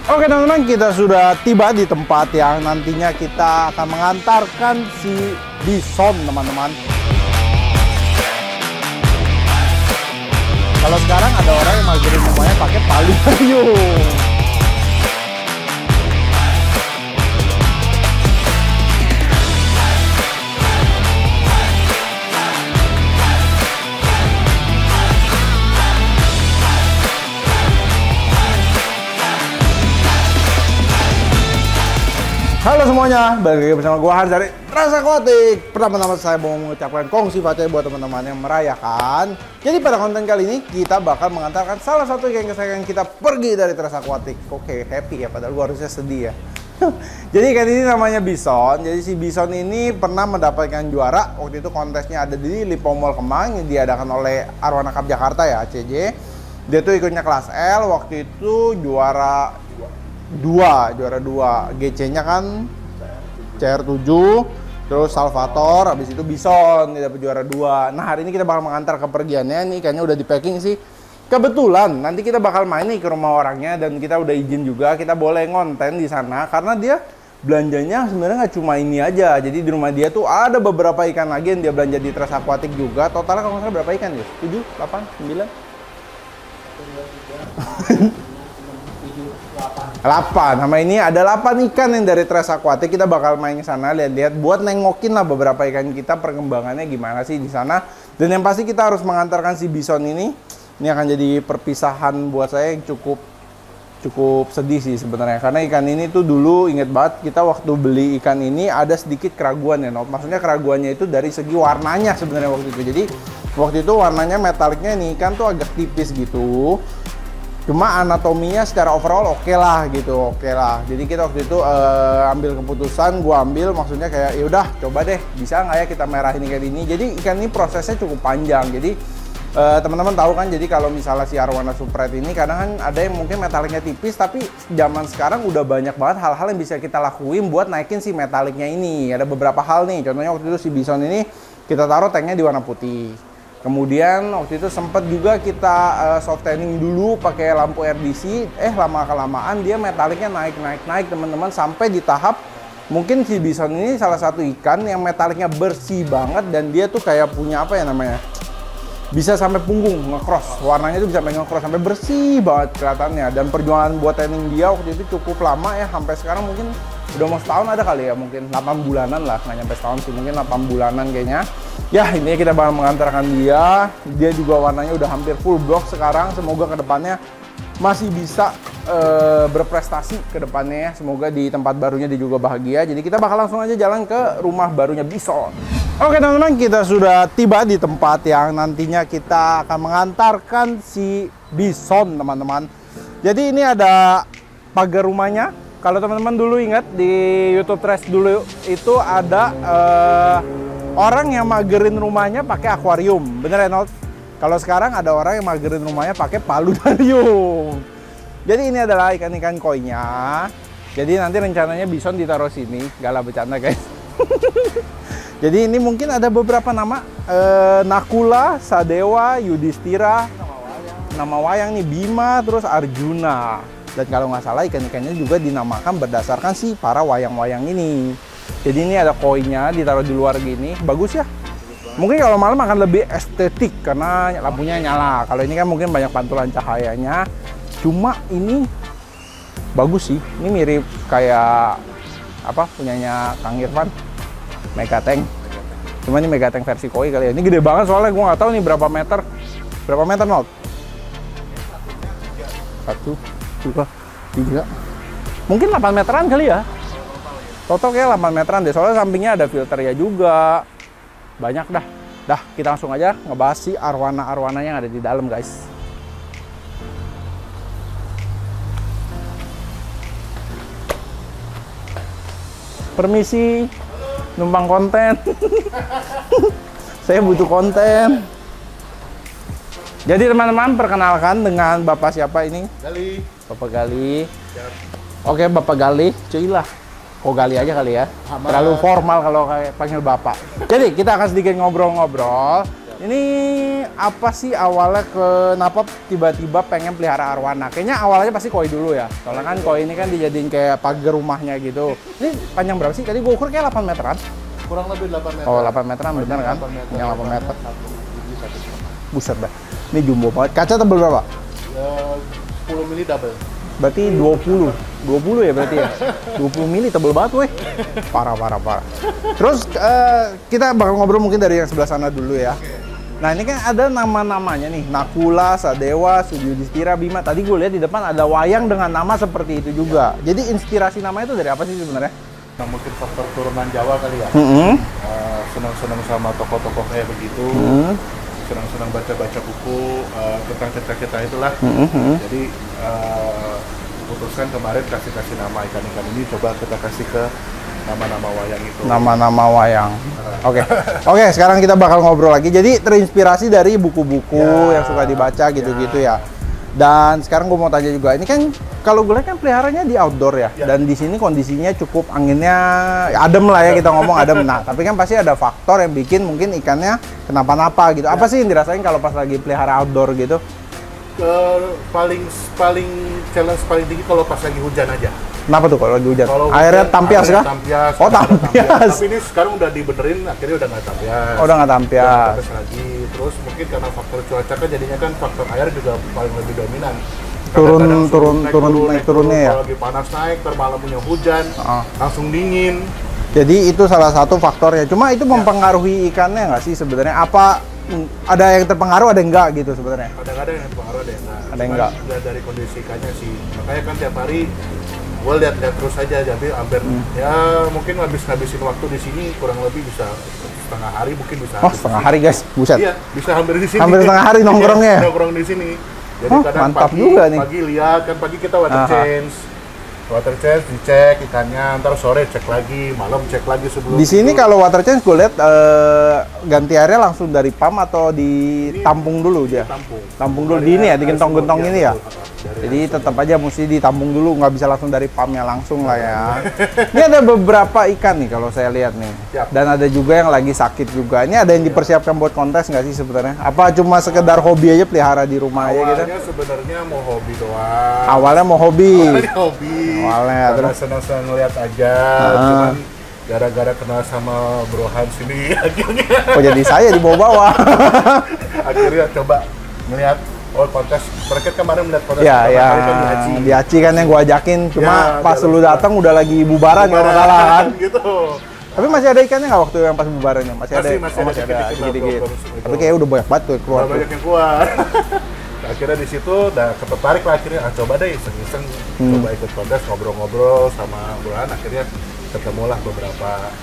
Oke teman-teman, kita sudah tiba di tempat yang nantinya kita akan mengantarkan si bison teman-teman. Kalau sekarang ada orang yang magerin rumahnya pakai palu payung. Halo semuanya, balik lagi bersama gue Haris dari Trans Aquatic. Pertama-tama saya mau mengucapkan kongsi facai buat teman-teman yang merayakan. Jadi pada konten kali ini kita bakal mengantarkan salah satu ikan kesayangan kita pergi dari Trans Aquatic. Oke, happy ya, padahal gue harusnya sedih ya. Jadi ikan ini namanya bison. Jadi si bison ini pernah mendapatkan juara. Waktu itu kontesnya ada di Lipo Mall Kemang yang diadakan oleh Arwana Cup Jakarta ya, ACJ. Dia tuh ikutnya kelas L, waktu itu juara 2 GC-nya kan CR7, terus Salvator, habis itu bison dia dapat juara 2. Nah, hari ini kita bakal mengantar kepergiannya. Nih kayaknya udah di packing sih. Kebetulan nanti kita bakal main nih ke rumah orangnya dan kita udah izin juga kita boleh ngonten di sana karena dia belanjanya sebenarnya nggak cuma ini aja. Jadi di rumah dia tuh ada beberapa ikan lagi yang dia belanja di Trans Aquatic juga. Totalnya kalau nggak salah berapa ikan ya? 7, 8, 9? 8. Sama ini ada 8 ikan yang dari Trans Aquatic. Kita bakal main ke sana lihat-lihat buat nengokin lah beberapa ikan kita, perkembangannya gimana sih di sana. Dan yang pasti kita harus mengantarkan si bison ini. Ini akan jadi perpisahan buat saya yang cukup sedih sih sebenarnya. Karena ikan ini tuh dulu inget banget kita waktu beli ikan ini ada sedikit keraguan ya, no? Maksudnya keraguannya itu dari segi warnanya sebenarnya waktu itu. Jadi waktu itu warnanya metaliknya ini ikan tuh agak tipis gitu. Cuma anatominya secara overall oke lah gitu, oke lah. Jadi kita waktu itu ambil keputusan, gua ambil maksudnya kayak yaudah coba deh bisa nggak ya kita merahin ikan ini. Jadi ikan ini prosesnya cukup panjang. Jadi teman-teman tahu kan, jadi kalau misalnya si Arwana Supret ini kadang kan ada yang mungkin metaliknya tipis, tapi zaman sekarang udah banyak banget hal-hal yang bisa kita lakuin buat naikin si metaliknya ini. Ada beberapa hal nih, contohnya waktu itu si bison ini kita taruh tanknya di warna putih. Kemudian waktu itu sempat juga kita soft tanning dulu pakai lampu RDC. Lama-kelamaan dia metaliknya naik teman-teman sampai di tahap mungkin si bison ini salah satu ikan yang metaliknya bersih banget dan dia tuh kayak punya apa ya namanya? Bisa sampai punggung ngecross. Warnanya tuh bisa sampai ngecross sampai bersih banget kelihatannya. Dan perjuangan buat tanning dia waktu itu cukup lama ya, sampai sekarang mungkin udah mau setahun ada kali ya, mungkin 8 bulanan lah, nggak nyampe setahun sih, mungkin 8 bulanan kayaknya. Ya ini kita bakal mengantarkan dia juga warnanya udah hampir full block sekarang. Semoga kedepannya masih bisa berprestasi ke depannya ya. Semoga di tempat barunya dia juga bahagia. Jadi kita bakal langsung aja jalan ke rumah barunya bison. Oke teman-teman, kita sudah tiba di tempat yang nantinya kita akan mengantarkan si bison teman-teman. Jadi ini ada pagar rumahnya. Kalau teman-teman dulu ingat di YouTube Trash dulu itu ada orang yang magerin rumahnya pakai akuarium, bener ya Not? Kalau sekarang ada orang yang magerin rumahnya pakai paludarium. Jadi ini adalah ikan-ikan koinya. Jadi nanti rencananya bison ditaruh sini, gak lah bercanda guys. Jadi ini mungkin ada beberapa nama, Nakula, Sadewa, Yudhistira, nama wayang nih Bima, terus Arjuna. Dan kalau nggak salah ikan-ikannya juga dinamakan berdasarkan si para wayang-wayang ini. Jadi ini ada koinnya ditaruh di luar gini, bagus ya. Mungkin kalau malam akan lebih estetik karena lampunya nyala. Kalau ini kan mungkin banyak pantulan cahayanya. Cuma ini bagus sih. Ini mirip kayak apa punyanya Kang Irfan, Megatank. Cuma ini Megatank versi koi kali ya. Ini gede banget soalnya gue nggak tahu nih berapa meter. Berapa meter Not? 1, 2, 3, mungkin 8 meteran kali ya. Total kayak 8 meteran deh, soalnya sampingnya ada filter ya juga. Banyak dah kita langsung aja ngebahas si arwana yang ada di dalam guys. Permisi, numpang konten. Saya butuh konten. Jadi teman-teman, perkenalkan dengan Bapak siapa ini? Gali. Bapak Gali. Siap. Oke, Bapak Gali, cuy lah. Kok Gali aja kali ya? Terlalu formal kalau kayak panggil Bapak. Jadi kita akan sedikit ngobrol-ngobrol. Ini apa sih awalnya kenapa tiba-tiba pengen pelihara arwana? Kayaknya awalnya pasti koi dulu ya. Soalnya kan koi ini kan dijadiin kayak pagar rumahnya gitu. Ini panjang berapa sih? Tadi gue ukur kayak 8 meteran. Kurang lebih 8 meter. Oh, 8 meteran bener kan? Yang 8 meter. Buset dah. Ini jumbo banget. Kaca tebel berapa? 10 mili double. Berarti 20 ya berarti ya? 20 mili tebel banget weh. Parah. Terus kita bakal ngobrol mungkin dari yang sebelah sana dulu ya. Nah ini kan ada nama-namanya nih, Nakula, Sadewa, Sudiyudhistira, Bima. Tadi gue lihat di depan ada wayang dengan nama seperti itu juga. Jadi inspirasi namanya itu dari apa sih sebenarnya? Nah, mungkin faktor turunan Jawa kali ya. Senang-senang sama tokoh-tokoh kayak begitu. Senang-senang baca-baca buku tentang cerita-cerita itulah. Jadi putuskan kemarin kasih nama ikan-ikan ini, coba kita kasih ke nama-nama wayang itu. Nama-nama wayang. Oke, sekarang kita bakal ngobrol lagi. Jadi terinspirasi dari buku-buku yang suka dibaca gitu-gitu ya. Dan sekarang gue mau tanya juga, ini kan kalau gue lihat kan peliharanya di outdoor ya. Dan di sini kondisinya cukup anginnya adem lah ya, kita ngomong adem. Nah, tapi kan pasti ada faktor yang bikin mungkin ikannya kenapa-napa gitu. Apa sih yang dirasain kalau pas lagi pelihara outdoor gitu? Paling challenge paling tinggi kalau pas lagi hujan aja. Kenapa tuh kalau lagi hujan? Airnya tampias kah? Tampias. Oh, tampias. Tapi ini sekarang udah dibenerin, akhirnya udah nggak tampias. Oh, udah nggak tampias. Lagi. Terus mungkin karena faktor cuaca kan jadinya kan faktor air juga paling lebih dominan. Turunnya ya. Kalau lagi panas naik, termalam punya hujan, langsung dingin. Jadi itu salah satu faktornya. Cuma itu mempengaruhi ikannya nggak sih sebenarnya? Apa ada yang terpengaruh, ada yang enggak gitu sebenarnya? Ada yang terpengaruh, ada yang enggak. Ada yang enggak. Dari kondisi ikannya sih. Makanya kan tiap hari gue lihat terus aja, jadi hampir ya mungkin ngabisin waktu di sini kurang lebih bisa setengah hari, mungkin bisa. Oh, setengah hari guys, buset. Iya, bisa hampir di sini. Hampir setengah hari nongkrongnya. Nongkrong di sini. Jadi kadang mantap pagi, juga nih. Pagi lihat kan, pagi kita water change dicek ikannya, ntar sore cek lagi, malam cek lagi sebelum. Di sini kalau water change gue lihat ganti airnya langsung dari pump atau ditampung dulu aja. Tampung dulu di ini ya, di gentong-gentong ini ya. Jadi tetap aja mesti ditampung dulu, nggak bisa langsung dari pumpnya langsung lah ya. Ini ada beberapa ikan nih kalau saya lihat nih. Dan ada juga yang lagi sakit juga. Ini ada yang dipersiapkan buat kontes nggak sih sebenarnya? Apa cuma sekedar hobi aja pelihara di rumah aja gitu? Awalnya sebenarnya mau hobi doang. Awalnya mau hobi. Awalnya terus senang-senang ngeliat aja. Cuman gara-gara kenal sama Bro Hans ini akhirnya. Oh jadi saya dibawa-bawa. Akhirnya coba ngeliat kontes. Mereka kemarin melihat kontes di Aci kan yang gua ajakin. Cuma pas lu datang udah lagi bubaran kalau nggak salah kan. Gitu. Tapi masih ada ikannya nggak waktu yang pas bubarannya? Masih ada dikit-dikit. Tapi kayaknya udah banyak banget tuh keluar. Banyak yang keluar. Akhirnya di situ udah tertarik lah, akhirnya coba deh iseng-iseng coba ikut kontes, ngobrol-ngobrol sama Burhan, akhirnya ketemulah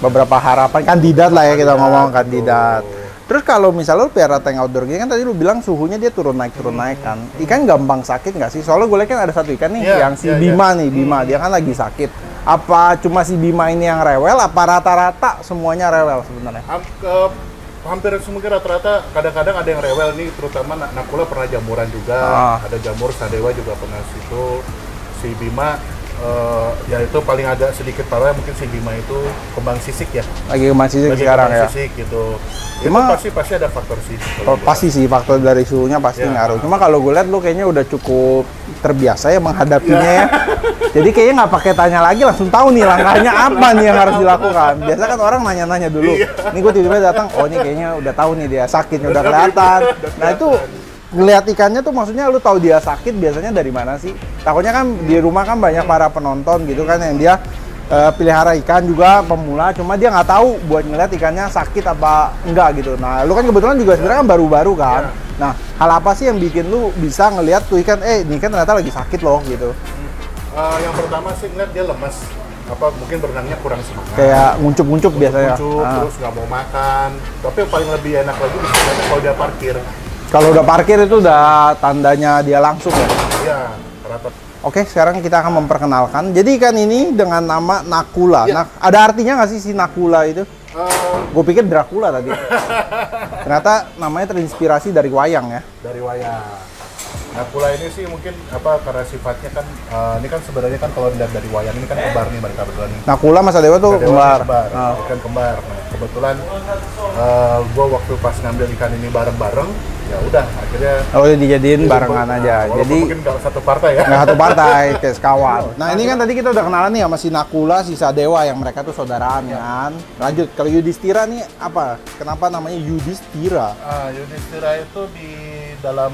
beberapa harapan kandidat lah ya, kita ngomong kandidat. Terus kalau misalnya lu pelihara tank outdoor gini kan tadi lu bilang suhunya dia turun naik kan. Ikan gampang sakit nggak sih? Soalnya gue lihat kan ada satu ikan nih yang si Bima nih, Bima dia kan lagi sakit. Apa cuma si Bima ini yang rewel? Apa rata-rata semuanya rewel sebenarnya? Hampir semuanya rata-rata, kadang-kadang ada yang rewel nih, terutama Nakula pernah jamuran juga, ada jamur, Sadewa juga pernah situ. Si Bima ya itu paling agak sedikit parah, mungkin si Bima itu kembang sisik ya. Lagi kembang sisik sekarang ya. Sisik gitu. Cuma itu pasti ada faktor sisik. Pasti sih faktor dari suhunya pasti ngaruh. Cuma kalau gue lihat lu kayaknya udah cukup terbiasa ya menghadapinya ya. Jadi kayaknya nggak pakai tanya lagi, langsung tahu nih langkahnya apa nih yang harus dilakukan. Biasa kan orang nanya-nanya dulu. Ini gue tiba-tiba datang, oh ini kayaknya udah tahu nih dia sakit, udah kelihatan. Nah itu ngelihat ikannya tuh maksudnya lu tahu dia sakit biasanya dari mana sih? Takutnya kan di rumah kan banyak para penonton gitu kan yang dia pelihara ikan juga pemula, cuma dia nggak tahu buat ngeliat ikannya sakit apa enggak gitu. Nah lu kan kebetulan juga sebenarnya kan baru-baru kan. Nah hal apa sih yang bikin lu bisa ngelihat tuh ikan, ini kan ternyata lagi sakit loh gitu? Yang pertama sih ngeliat dia lemas, mungkin berenangnya kurang semangat, kayak nguncup-nguncup biasanya, terus nggak mau makan. Tapi yang paling lebih enak lagi bisa kalau dia parkir. Kalau udah parkir itu udah tandanya dia langsung ya? Iya, rata. Oke, sekarang kita akan memperkenalkan. Jadi ikan ini dengan nama Nakula. Nah, ada artinya nggak sih si Nakula itu? Gue pikir Dracula tadi. Ternyata namanya terinspirasi dari wayang ya? Dari wayang. Nakula ini sih mungkin karena sifatnya kan ini kan sebenarnya kan kalau dilihat dari wayang ini kan kembar nih mereka berdua nih. Nakula sama Sadewa tuh kembar. Ikan kembar. Nah, kebetulan gua waktu pas ngambil ikan ini bareng-bareng, ya udah akhirnya dijadiin barengan aja. Jadi mungkin nggak satu partai ya. Nggak satu partai, kayak sekawan. Nah ini kan tadi kita udah kenalan nih sama si Nakula, si Sadewa yang mereka tuh saudaraan kan. Lanjut, kalau Yudhistira nih apa? Kenapa namanya Yudhistira? Yudhistira itu di dalam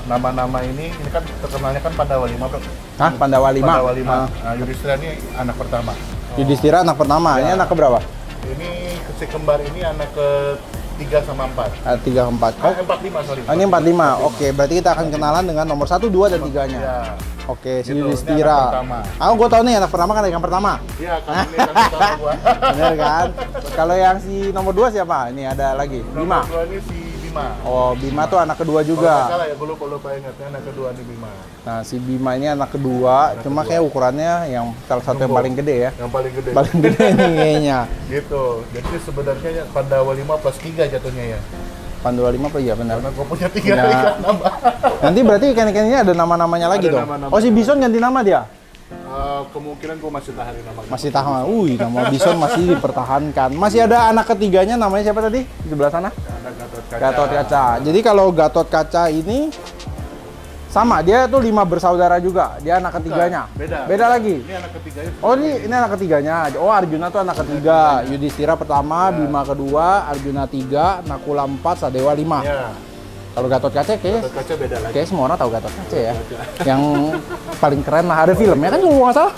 nama-nama ini kan terkenalnya kan Pandawa 5 bro. Hah? Pandawa 5? Pandawa 5. Nah, Yudhistira ini anak pertama. Yudhistira anak pertama, ini anak keberapa? Ini si kembar ini anak ke 3 sama 4. 3 ke 4. Oh, 45 sorry. Ini 45. Oke, berarti kita akan kenalan dengan nomor 1, 2, dan 3-nya. Ya. Oke, si Gitu, Yudhistira. Gue tau nih anak pertama kan yang pertama. Iya, kan ini anak pertama gua. Bener kan? Kalau yang si nomor 2 siapa? Ini ada lagi, Bima. Nomor 2 ini si Bima. Oh, Bima tuh anak kedua Kalau juga. nggak salah ya, gue lupa ingatnya anak kedua nih Bima. Nah, si Bima ini anak kedua, cuma kayak ukurannya yang salah satu yang paling gede ya. Yang paling gede. Paling gede nih kayaknya. Gitu. Jadi sebenarnya Pandawa 5 plus 3 jatuhnya ya. Pandawa 5 apa iya benar. Karena gue punya 3 Ya. ikan nambah. Nanti berarti ikan-ikan ini ada nama-namanya lagi Ada dong. nama-nama. Oh, si Bison ganti nama dia. Kemungkinan gue masih tahanin nama. Masih tahan. Nama Bison masih dipertahankan. Masih ada anak ketiganya namanya siapa tadi? Di sebelah sana? Ada Gatot Kaca. Gatot Kaca. Jadi kalau Gatot Kaca ini sama, dia tuh 5 bersaudara juga. Dia anak ketiganya. Beda Lagi. Ini anak ketiganya. Oh, ini anak ketiganya. Oh, Arjuna tuh anak ketiga. Yudhistira pertama, Bima kedua, Arjuna 3, Nakula 4, Sadewa 5. Ya. Kalau Gatot Kaca Gatot Kaca beda lagi. kayak semua orang tahu Gatot Kaca ya. Yang paling keren lah, ada filmnya kan kalau nggak salah.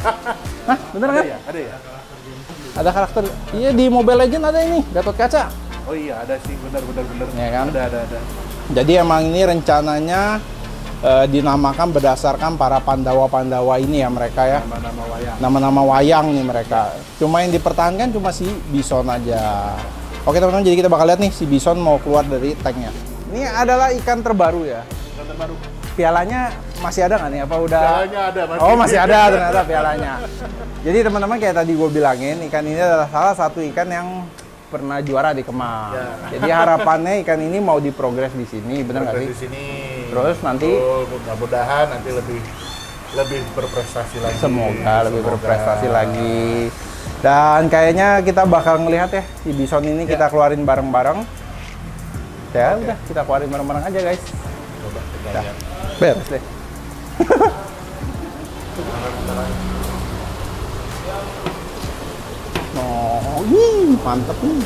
Hah, bener kan? Ada ya? Ada karakter. Iya, di Mobile Legends ada ini, Gatot Kaca. Oh iya, ada sih. Benar. Ya kan? Ada. Jadi emang ini rencananya dinamakan berdasarkan para Pandawa-Pandawa ini ya mereka ya. Nama-nama wayang. Nama-nama wayang nih mereka. Cuma yang dipertahankan cuma si Bison aja. Oke teman-teman, jadi kita bakal lihat nih si Bison mau keluar dari tanknya. Ini adalah ikan terbaru ya. Ikan terbaru. Pialanya masih ada nggak nih? Apa udah? Pialanya ada. Oh masih ada ternyata pialanya. Jadi teman-teman kayak tadi gue bilangin, ikan ini adalah salah satu ikan yang pernah juara di Kemang. Ya. Jadi harapannya ikan ini mau diprogres di sini, bener nggak sih? Di sini. Terus nanti mudah-mudahan nanti lebih berprestasi lagi. Semoga lebih berprestasi lagi. Dan kayaknya kita bakal ngelihat ya si Bison ini kita keluarin bareng-bareng. Ya udah kita keluarin bareng-bareng aja guys. Coba kita Dah. lihat. Beres deh. Oh, mantep nih.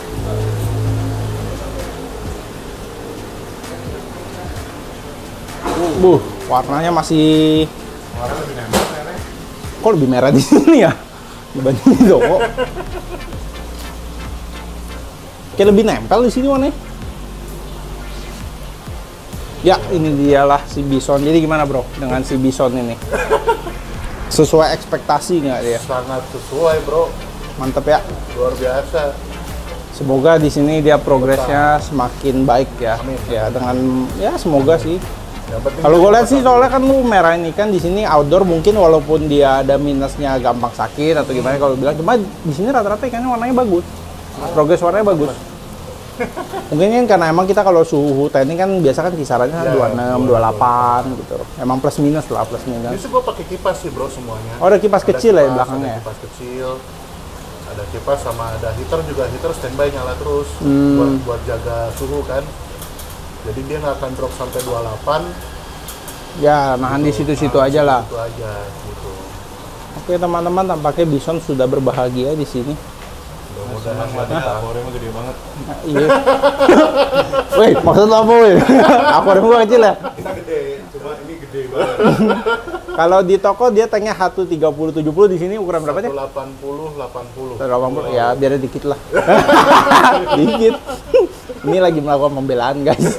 Warnanya masih. Warna lebih nempel ya. Kok lebih merah di sini ya dibanding di toko? Kayak lebih nempel di sini warnanya. Ya, ini dialah si Bison. Jadi gimana bro dengan si Bison ini? Sesuai ekspektasi nggak dia? Sangat sesuai bro. Mantep ya. Luar biasa. Semoga di sini dia progresnya semakin baik ya. Amin. Ya dengan ya semoga sih. Yang penting Kalau gue lihat sih soalnya kan lu merahin ikan di sini outdoor mungkin walaupun dia ada minusnya gampang sakit atau gimana kalau bilang, cuma di sini rata-rata ikannya warnanya bagus. Progres warnanya bagus. Mungkin kan karena emang kita kalau suhu tanning kan biasa kan kisarannya Ya, 26, 28 gitu. Emang plus minus lah, plus minus. Justru gue pakai kipas sih bro semuanya. Oh, ada kipas kecil ya di belakangnya ya? Ada kipas kecil, ada kipas sama ada heater juga. Heater standby nyala terus buat jaga suhu kan. Jadi dia nggak akan drop sampai 28. Ya, nahan di situ-situ aja lah. Itu aja gitu. Oke teman-teman, tampaknya Bison sudah berbahagia di sini. Mudah-mudahan akwariumnya gede banget. Nah, iya. Woi, maksud lo apa woi? Akuarium gua kecil ya? Ini gede, cuma ini gede banget. Kalau di toko dia tanknya 130-70, di sini ukuran berapa sih? 180, 80. 180, ya biar dikit lah. Dikit. Ini lagi melakukan pembelaan guys.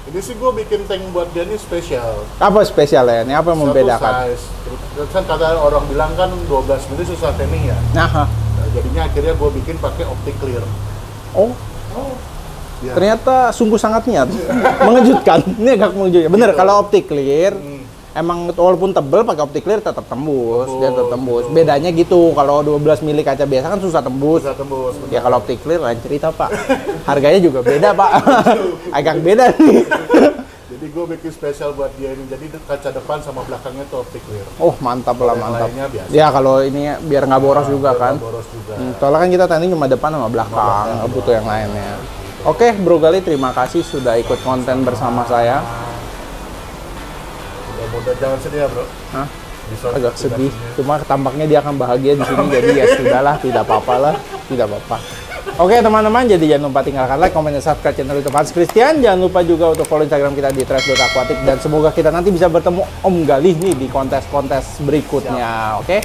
Ini sih gue bikin tank buat dia ini spesial. Apa spesialnya? Ini apa yang membedakan? Satu size. Terus kan kata orang bilang kan 12 mili susah tanning ya. Nah, Jadinya akhirnya gue bikin pakai optic clear. oh, Ya. ternyata sungguh sangat niat. Mengejutkan. Ini agak mengejutkan. Bener, Gitu. kalau optic clear, emang walaupun tebel pakai optic clear tetap tembus. Dia tetap tembus. Betul. Bedanya gitu, kalau 12 mili kaca biasa kan susah tembus. Bisa tembus. Ya kalau optic clear lain cerita pak. Harganya juga beda pak. Agak beda nih. Jadi Jadi gue bikin spesial buat dia ini. Jadi kaca depan sama belakangnya tuh optik clear. Oh mantap lah, Yang mantap. lainnya biasa. Ya kalau ini biar nggak boros juga Biar kan. nggak boros juga. Soalnya kan kita tanding cuma depan sama belakang, nggak butuh yang lainnya. Oke, Bro Gali, terima kasih sudah ikut konten bersama saya. Mudah-mudahan jangan sedih ya, Bro. Hah? Bison Agak tidak sedih, cuma tampaknya dia akan bahagia di sini, jadi ya sudahlah, tidak apa-apa lah, tidak apa-apa. Oke teman-teman, jadi jangan lupa tinggalkan like, komen, dan subscribe channel YouTube Hans Christian. Jangan lupa juga untuk follow Instagram kita di trash.aquatic, dan semoga kita nanti bisa bertemu Om Galih nih di kontes-kontes berikutnya. Oke,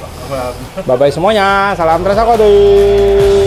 bye-bye semuanya, salam Trash Aquatic.